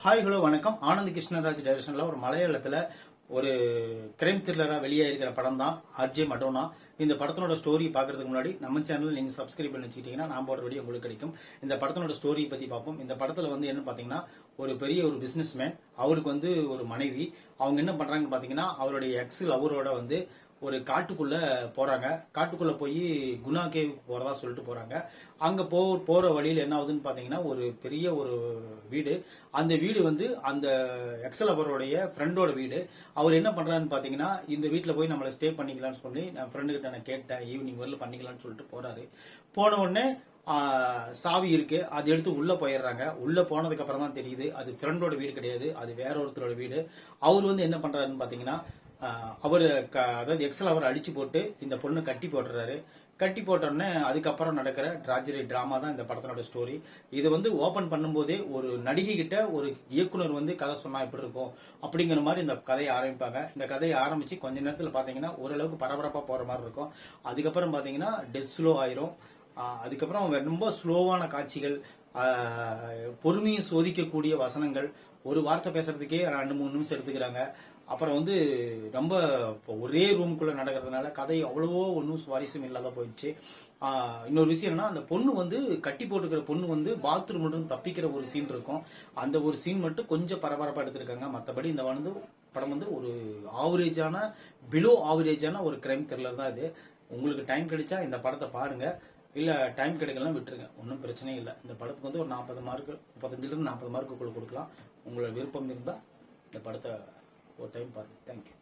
Hi hello வணக்கம். ஆனந்த் கிருஷ்ணராஜ் டைரக்ஷன்ல ஒரு மலையாளத்துல ஒரு கிரைம் த்ரில்லரா வெளியாகிருக்கிற படம் தான் ஆர்ஜே மடோனா. இந்த படத்தினோட ஸ்டோரி பாக்குறதுக்கு முன்னாடி நம்ம சேனல் நீங்க சப்ஸ்கிரைப் பண்ணி வச்சுக்கிட்டீங்கன்னா நான் போடுற வீடியோ உங்களுக்கு கிடைக்கும். இந்த படத்தினோட ஸ்டோரி பத்தி பார்ப்போம். இந்த படத்துல என்ன பாத்தீங்கன்னா ஒரு பெரிய ஒரு பிசினஸ் மேன், அவருக்கு ஒரு மனைவி. அவங்க என்ன பண்றாங்கன்னு பாத்தீங்கன்னா அவருடைய எக்ஸ் லவரோட ஒரு காட்டுக்குள்ள போறாங்க. காட்டுக்குள்ள போய் குணா கேவுக்கு போறதா சொல்லிட்டு போறாங்க. அங்க போற வழியில என்ன ஆகுதுன்னு பாத்தீங்கன்னா ஒரு பெரிய ஒரு வீடு. அந்த வீடு அந்த எக்ஸலவருடைய ஃப்ரெண்டோட வீடு. அவர் என்ன பண்றாருன்னு பாத்தீங்கன்னா இந்த வீட்டுல போய் நம்மள ஸ்டே பண்ணிக்கலாம்னு சொல்லி நான் ஃப்ரெண்டு கிட்ட நான் கேட்டேன். ஈவினிங் வரல பண்ணிக்கலாம்னு சொல்லிட்டு போறாரு. போன உடனே சாவி இருக்கு, அது எடுத்து உள்ள போயிடுறாங்க. உள்ள போனதுக்கு அப்புறம் தான் தெரியுது அது ஃப்ரெண்டோட வீடு கிடையாது, அது வேற ஒருத்தரோட வீடு. அவர் என்ன பண்றாருன்னு பாத்தீங்கன்னா அவரு அதாவது எக்ஸல் அவர் அடிச்சு போட்டு இந்த பொண்ணு கட்டி போட்டுறாரு. கட்டி போட்டோடனே அதுக்கப்புறம் நடக்கிற ட்ராஜடி டிராமா தான் இந்த படத்தினோட ஸ்டோரி. இது ஓபன் பண்ணும்போதே ஒரு நடிகை கிட்ட ஒரு இயக்குனர் கதை சொன்னா எப்படி இருக்கும் அப்படிங்கிற மாதிரி இந்த கதையை ஆரம்பிப்பாங்க. இந்த கதையை ஆரம்பிச்சு கொஞ்ச நேரத்தில் பாத்தீங்கன்னா ஓரளவுக்கு பரபரப்பா போற மாதிரி இருக்கும். அதுக்கப்புறம் பாத்தீங்கன்னா டெத் ஸ்லோ ஆயிரும். அதுக்கப்புறம் ரொம்ப ஸ்லோவான காட்சிகள், பொறுமையை சோதிக்கக்கூடிய வசனங்கள், ஒரு வார்த்தை பேசுறதுக்கே 2-3 நிமிஷம் எடுத்துக்கிறாங்க. அப்புறம் ரொம்ப ஒரே ரூமுக்குள்ள நடக்கிறதுனால கதை அவ்வளவோ ஒன்றும் சுவாரஸ்யம் இல்லாத போயிடுச்சு. இன்னொரு விஷயம் என்னன்னா அந்த பொண்ணு கட்டி போட்டுக்கிற பொண்ணு பாத்ரூம் மட்டும் தப்பிக்கிற ஒரு சீன் இருக்கும். அந்த ஒரு சீன் மட்டும் கொஞ்சம் பரபரப்பா எடுத்திருக்காங்க. மற்றபடி இந்த படம் ஒரு ஆவரேஜான பிலோ ஆவரேஜான ஒரு கிரைம் த்ரில்லர் தான் இது. உங்களுக்கு டைம் கிடைச்சா இந்த படத்தை பாருங்க, இல்ல டைம் கிடைக்கலாம் விட்டுருங்க, ஒன்றும் பிரச்சனை இல்லை. இந்த படத்துக்கு ஒரு 40 மார்க், 35 to 40 மார்க்குள்ள கொடுக்கலாம். உங்களோட விருப்பம் இருந்தா இந்த படத்தை ஒரு டைம் பாருங்க. தேங்க்யூ.